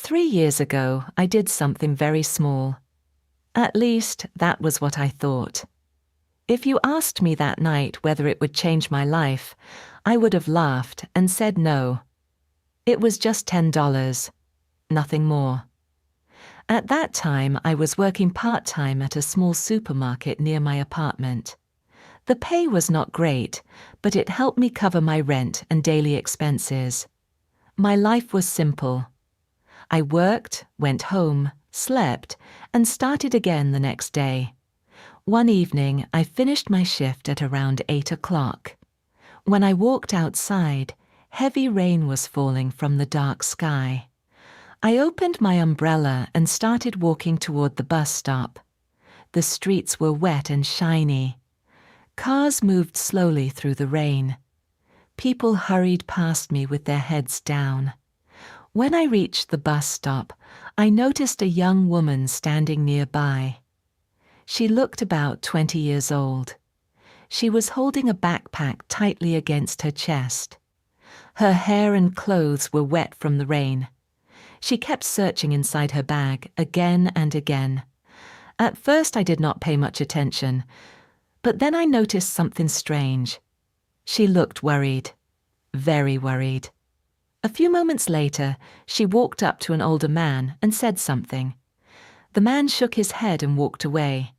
3 years ago, I did something very small. At least, that was what I thought. If you asked me that night whether it would change my life, I would have laughed and said no. It was just $10, nothing more. At that time, I was working part-time at a small supermarket near my apartment. The pay was not great, but it helped me cover my rent and daily expenses. My life was simple. I worked, went home, slept, and started again the next day. One evening, I finished my shift at around 8 o'clock. When I walked outside, heavy rain was falling from the dark sky. I opened my umbrella and started walking toward the bus stop. The streets were wet and shiny. Cars moved slowly through the rain. People hurried past me with their heads down. When I reached the bus stop, I noticed a young woman standing nearby. She looked about 20 years old. She was holding a backpack tightly against her chest. Her hair and clothes were wet from the rain. She kept searching inside her bag again and again. At first I did not pay much attention, but then I noticed something strange. She looked worried, very worried. A few moments later, she walked up to an older man and said something. The man shook his head and walked away.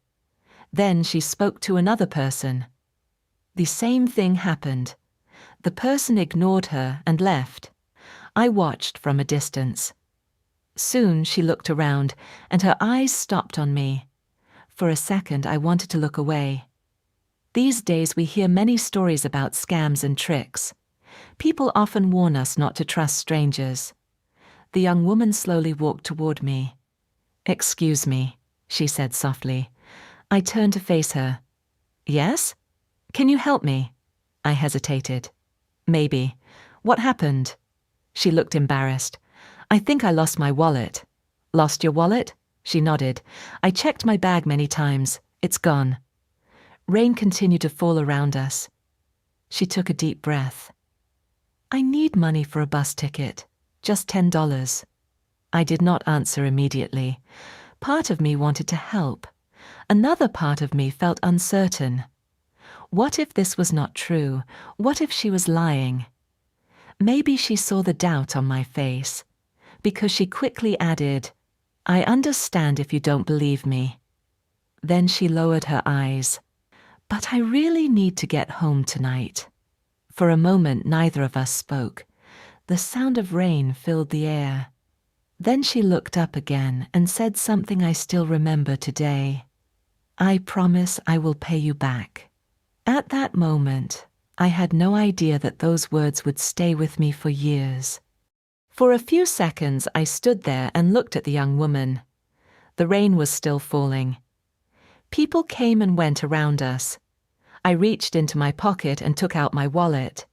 Then she spoke to another person. The same thing happened. The person ignored her and left. I watched from a distance. Soon she looked around, and her eyes stopped on me. For a second, I wanted to look away. These days we hear many stories about scams and tricks. People often warn us not to trust strangers. The young woman slowly walked toward me. "Excuse me," she said softly. I turned to face her. "Yes? Can you help me?" I hesitated. "Maybe. What happened?" She looked embarrassed. "I think I lost my wallet." "Lost your wallet?" She nodded. "I checked my bag many times. It's gone." Rain continued to fall around us. She took a deep breath. "I need money for a bus ticket. Just $10. I did not answer immediately. Part of me wanted to help. Another part of me felt uncertain. What if this was not true? What if she was lying? Maybe she saw the doubt on my face, because she quickly added, "I understand if you don't believe me." Then she lowered her eyes. "But I really need to get home tonight." For a moment, neither of us spoke. The sound of rain filled the air. Then she looked up again and said something I still remember today. "I promise I will pay you back." At that moment, I had no idea that those words would stay with me for years. For a few seconds, I stood there and looked at the young woman. The rain was still falling. People came and went around us. I reached into my pocket and took out my wallet.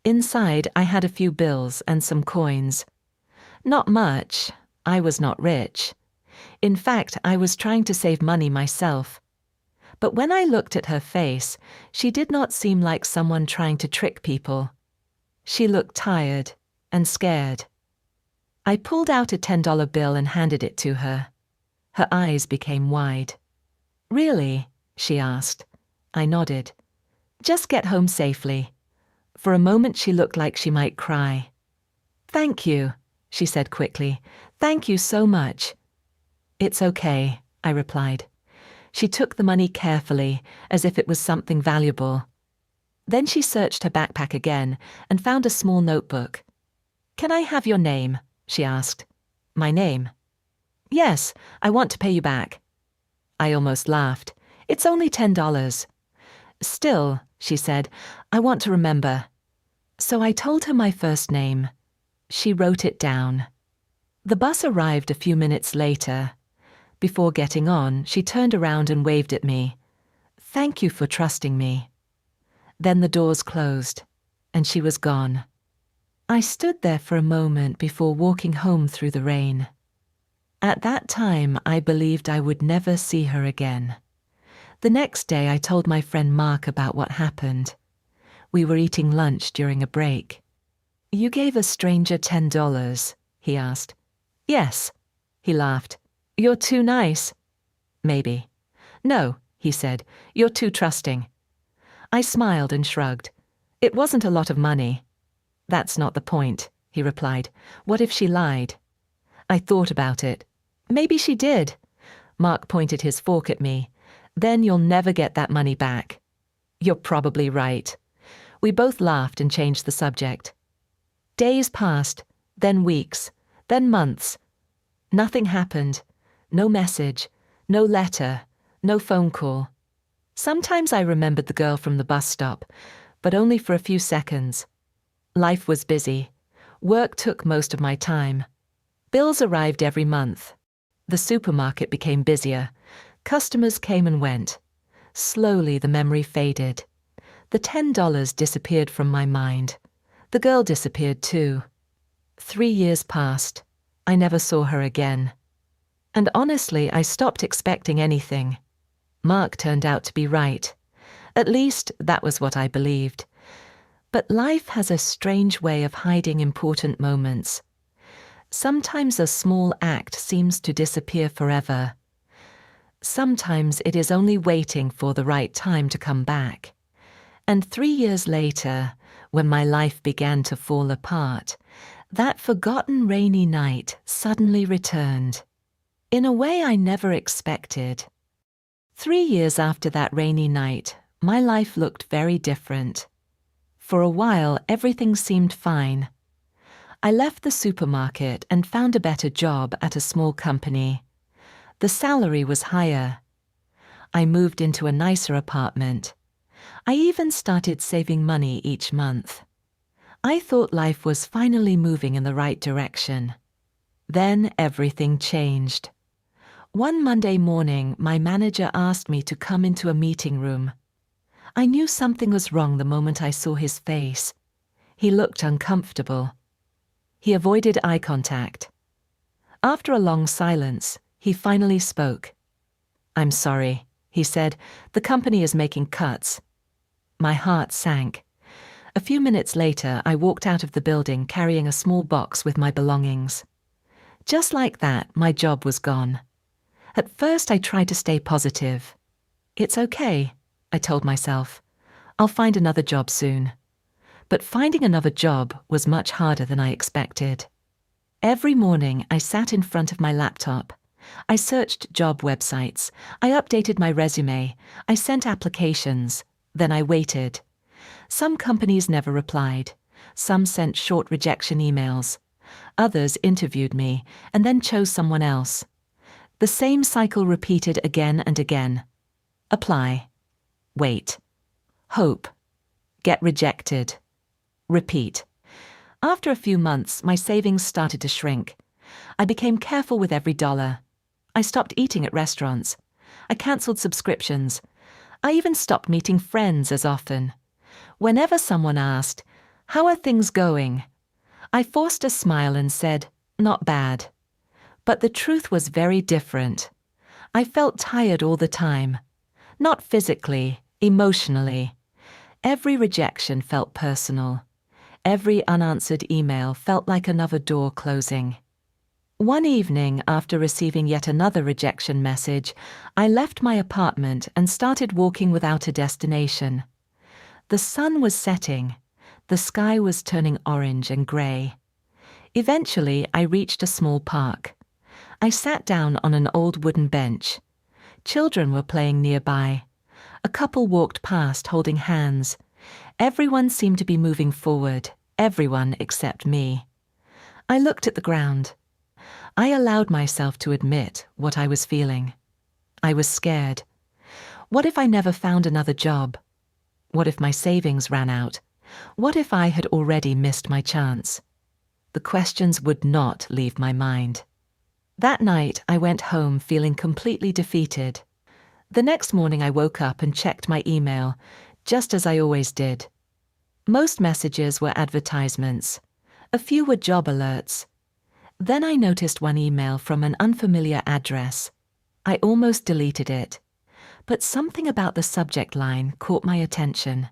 Inside, I had a few bills and some coins. Not much. I was not rich. In fact, I was trying to save money myself. But when I looked at her face, she did not seem like someone trying to trick people. She looked tired and scared. I pulled out a $10 bill and handed it to her. Her eyes became wide. "Really?" she asked. I nodded. "Just get home safely." For a moment she looked like she might cry. "Thank you," she said quickly. "Thank you so much." "It's okay," I replied. She took the money carefully, as if it was something valuable. Then she searched her backpack again and found a small notebook. "Can I have your name?" she asked. "My name?" "Yes, I want to pay you back." I almost laughed. "It's only $10. "Still," she said, "I want to remember." So I told her my first name. She wrote it down. The bus arrived a few minutes later. Before getting on, she turned around and waved at me. "Thank you for trusting me." Then the doors closed, and she was gone. I stood there for a moment before walking home through the rain. At that time, I believed I would never see her again. The next day, I told my friend Mark about what happened. We were eating lunch during a break. "You gave a stranger $10, he asked. Yes. He laughed. You're too nice. Maybe. No, he said. You're too trusting. I smiled and shrugged. It wasn't a lot of money. That's not the point, he replied. What if she lied? I thought about it. Maybe she did. Mark pointed his fork at me. Then you'll never get that money back. You're probably right. We both laughed and changed the subject. Days passed, then weeks, then months. Nothing happened. No message, no letter, no phone call. Sometimes I remembered the girl from the bus stop, but only for a few seconds. Life was busy. Work took most of my time. Bills arrived every month. The supermarket became busier. Customers came and went. Slowly the memory faded. The $10 disappeared from my mind. The girl disappeared too. 3 years passed. I never saw her again. And honestly, I stopped expecting anything. Mark turned out to be right. At least, that was what I believed. But life has a strange way of hiding important moments. Sometimes a small act seems to disappear forever. Sometimes it is only waiting for the right time to come back. And 3 years later, when my life began to fall apart, that forgotten rainy night suddenly returned. In a way I never expected. 3 years after that rainy night, my life looked very different. For a while, everything seemed fine. I left the supermarket and found a better job at a small company. The salary was higher. I moved into a nicer apartment. I even started saving money each month. I thought life was finally moving in the right direction. Then everything changed. One Monday morning, my manager asked me to come into a meeting room. I knew something was wrong the moment I saw his face. He looked uncomfortable. He avoided eye contact. After a long silence, he finally spoke. "I'm sorry," he said. "The company is making cuts." My heart sank. A few minutes later, I walked out of the building carrying a small box with my belongings. Just like that, my job was gone. At first, I tried to stay positive. "It's okay," I told myself. "I'll find another job soon." But finding another job was much harder than I expected. Every morning, I sat in front of my laptop. I searched job websites. I updated my resume. I sent applications. Then I waited. Some companies never replied. Some sent short rejection emails. Others interviewed me and then chose someone else. The same cycle repeated again and again. Apply. Wait. Hope. Get rejected. Repeat. After a few months, my savings started to shrink. I became careful with every dollar. I stopped eating at restaurants. I cancelled subscriptions. I even stopped meeting friends as often. Whenever someone asked, "How are things going?" I forced a smile and said, "Not bad." But the truth was very different. I felt tired all the time. Not physically, emotionally. Every rejection felt personal. Every unanswered email felt like another door closing. One evening, after receiving yet another rejection message, I left my apartment and started walking without a destination. The sun was setting. The sky was turning orange and grey. Eventually, I reached a small park. I sat down on an old wooden bench. Children were playing nearby. A couple walked past holding hands. Everyone seemed to be moving forward, everyone except me. I looked at the ground. I allowed myself to admit what I was feeling. I was scared. What if I never found another job? What if my savings ran out? What if I had already missed my chance? The questions would not leave my mind. That night, I went home feeling completely defeated. The next morning I woke up and checked my email, just as I always did. Most messages were advertisements. A few were job alerts. Then I noticed one email from an unfamiliar address. I almost deleted it, but something about the subject line caught my attention.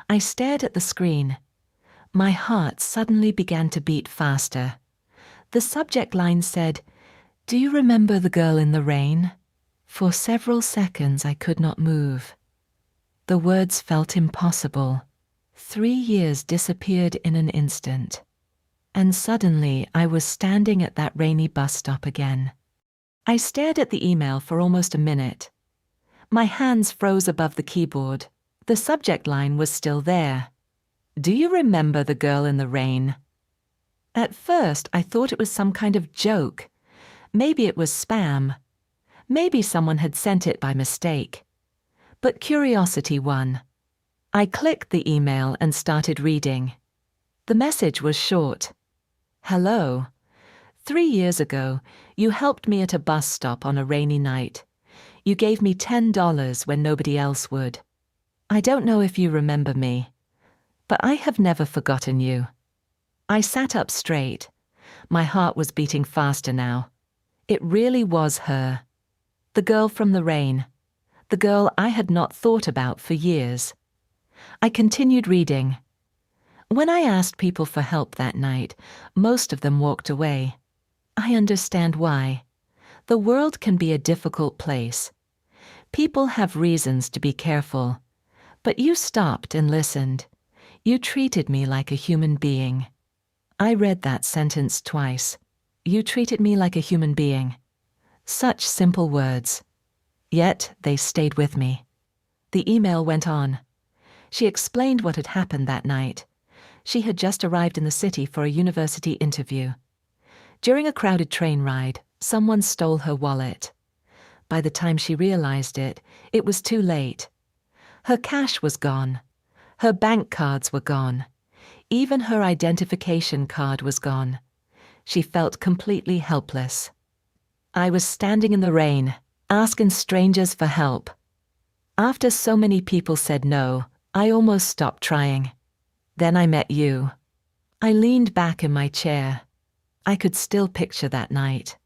I stared at the screen. My heart suddenly began to beat faster. The subject line said, "Do you remember the girl in the rain?" For several seconds I could not move. The words felt impossible. 3 years disappeared in an instant. And suddenly I was standing at that rainy bus stop again. I stared at the email for almost a minute. My hands froze above the keyboard. The subject line was still there. "Do you remember the girl in the rain?" At first, I thought it was some kind of joke. Maybe it was spam. Maybe someone had sent it by mistake. But curiosity won. I clicked the email and started reading. The message was short. "Hello. 3 years ago, you helped me at a bus stop on a rainy night. You gave me $10 when nobody else would. I don't know if you remember me, but I have never forgotten you." I sat up straight. My heart was beating faster now. It really was her. The girl from the rain. The girl I had not thought about for years. I continued reading. When I asked people for help that night, most of them walked away. I understand why. The world can be a difficult place. People have reasons to be careful. But you stopped and listened. You treated me like a human being. I read that sentence twice. You treated me like a human being. Such simple words. Yet they stayed with me. The email went on. She explained what had happened that night. She had just arrived in the city for a university interview. During a crowded train ride, someone stole her wallet. By the time she realized it, it was too late. Her cash was gone. Her bank cards were gone. Even her identification card was gone. She felt completely helpless. I was standing in the rain, asking strangers for help. After so many people said no, I almost stopped trying. Then I met you. I leaned back in my chair. I could still picture that night.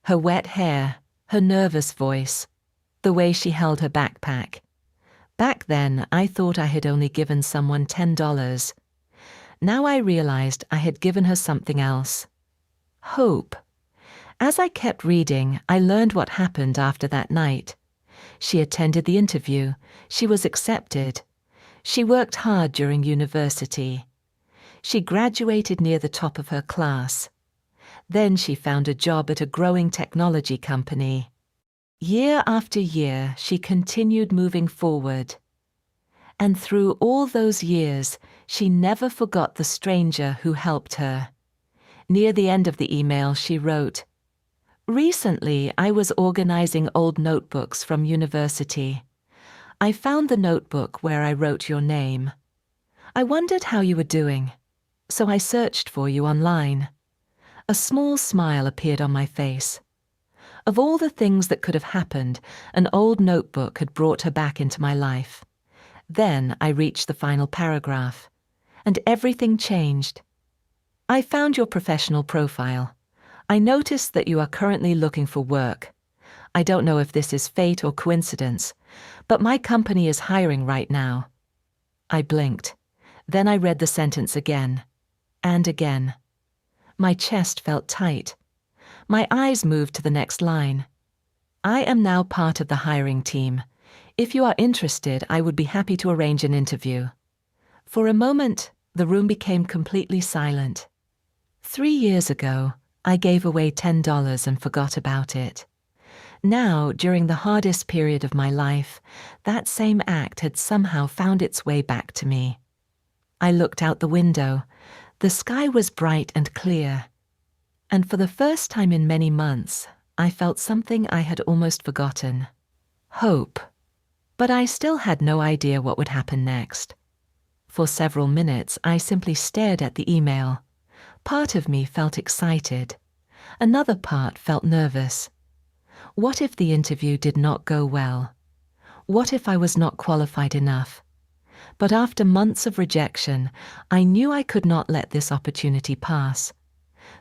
Her wet hair, her nervous voice, the way she held her backpack. Back then, I thought I had only given someone $10. Now I realized I had given her something else. Hope. As I kept reading, I learned what happened after that night. She attended the interview. She was accepted. She worked hard during university. She graduated near the top of her class. Then she found a job at a growing technology company. Year after year, she continued moving forward. And through all those years, she never forgot the stranger who helped her. Near the end of the email, she wrote, "Recently, I was organizing old notebooks from university. I found the notebook where I wrote your name. I wondered how you were doing, so I searched for you online." A small smile appeared on my face. Of all the things that could have happened, an old notebook had brought her back into my life. Then I reached the final paragraph, and everything changed. "I found your professional profile. I noticed that you are currently looking for work. I don't know if this is fate or coincidence, but my company is hiring right now." I blinked. Then I read the sentence again, and again. My chest felt tight. My eyes moved to the next line. "I am now part of the hiring team. If you are interested, I would be happy to arrange an interview." For a moment, the room became completely silent. 3 years ago, I gave away $10 and forgot about it. Now, during the hardest period of my life, that same act had somehow found its way back to me. I looked out the window. The sky was bright and clear. And for the first time in many months, I felt something I had almost forgotten. Hope. But I still had no idea what would happen next. For several minutes, I simply stared at the email. Part of me felt excited. Another part felt nervous. What if the interview did not go well? What if I was not qualified enough? But after months of rejection, I knew I could not let this opportunity pass.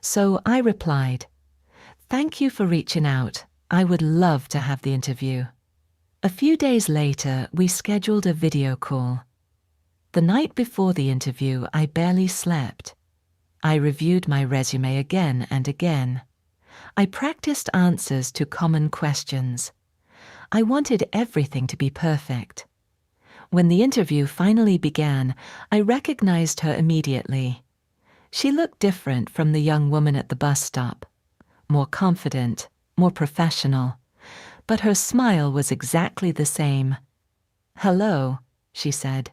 So I replied, "Thank you for reaching out. I would love to have the interview." A few days later, we scheduled a video call. The night before the interview, I barely slept. I reviewed my resume again and again. I practiced answers to common questions. I wanted everything to be perfect. When the interview finally began, I recognized her immediately. She looked different from the young woman at the bus stop. More confident, more professional. But her smile was exactly the same. "Hello," she said.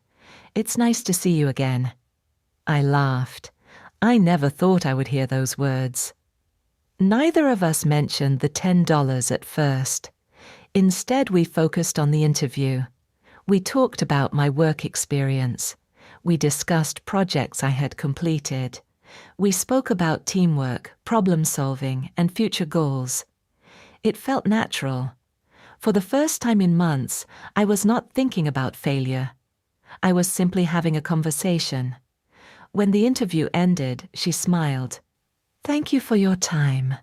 "It's nice to see you again." I laughed. I never thought I would hear those words. Neither of us mentioned the $10 at first. Instead, we focused on the interview. We talked about my work experience. We discussed projects I had completed. We spoke about teamwork, problem solving, and future goals. It felt natural. For the first time in months, I was not thinking about failure. I was simply having a conversation. When the interview ended, she smiled. "Thank you for your time."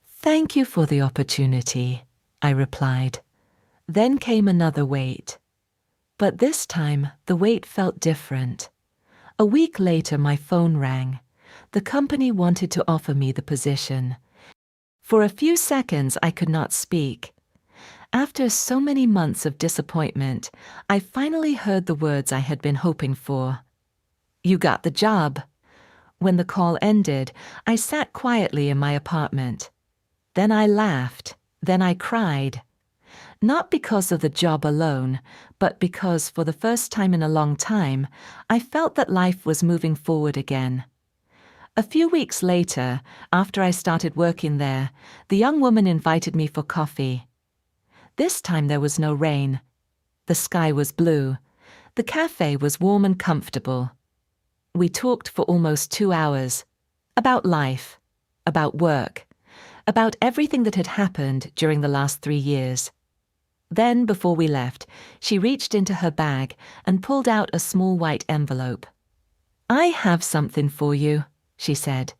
"Thank you for the opportunity," I replied. Then came another wait. But this time, the wait felt different. A week later, my phone rang. The company wanted to offer me the position. For a few seconds, I could not speak. After so many months of disappointment, I finally heard the words I had been hoping for. "You got the job." When the call ended, I sat quietly in my apartment. Then I laughed. Then I cried. Not because of the job alone, but because for the first time in a long time, I felt that life was moving forward again. A few weeks later, after I started working there, the young woman invited me for coffee. This time there was no rain. The sky was blue. The cafe was warm and comfortable. We talked for almost 2 hours. About life. About work. About everything that had happened during the last 3 years. Then, before we left, she reached into her bag and pulled out a small white envelope. "I have something for you," she said.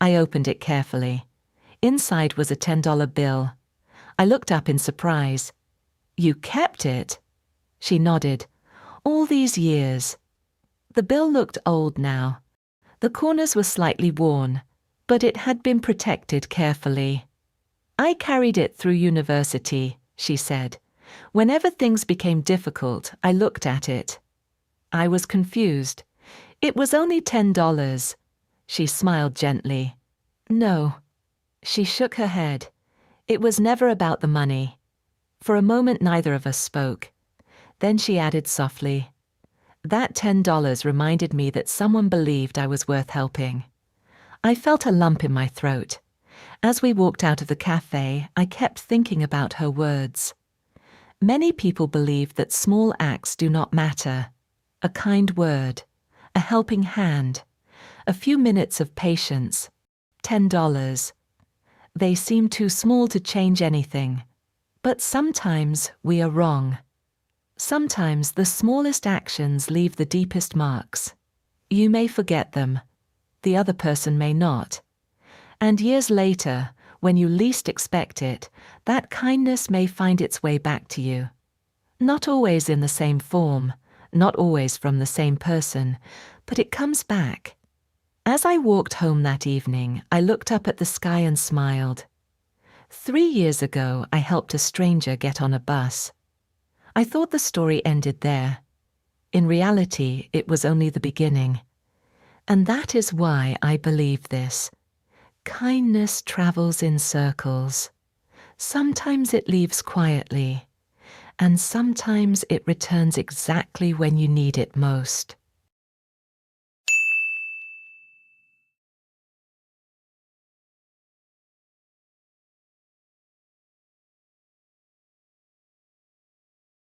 I opened it carefully. Inside was a $10 bill. I looked up in surprise. "You kept it?" She nodded. "All these years." The bill looked old now. The corners were slightly worn, but it had been protected carefully. "I carried it through university," she said. "Whenever things became difficult, I looked at it." I was confused. "It was only $10. She smiled gently. "No." She shook her head. "It was never about the money." For a moment neither of us spoke. Then she added softly, "That $10 reminded me that someone believed I was worth helping." I felt a lump in my throat. As we walked out of the cafe, I kept thinking about her words. Many people believe that small acts do not matter. A kind word, a helping hand, a few minutes of patience, $10. They seem too small to change anything. But sometimes we are wrong. Sometimes the smallest actions leave the deepest marks. You may forget them. The other person may not. And years later, when you least expect it, that kindness may find its way back to you. Not always in the same form, not always from the same person, but it comes back. As I walked home that evening, I looked up at the sky and smiled. 3 years ago, I helped a stranger get on a bus. I thought the story ended there. In reality, it was only the beginning. And that is why I believe this. Kindness travels in circles. Sometimes it leaves quietly, and sometimes it returns exactly when you need it most.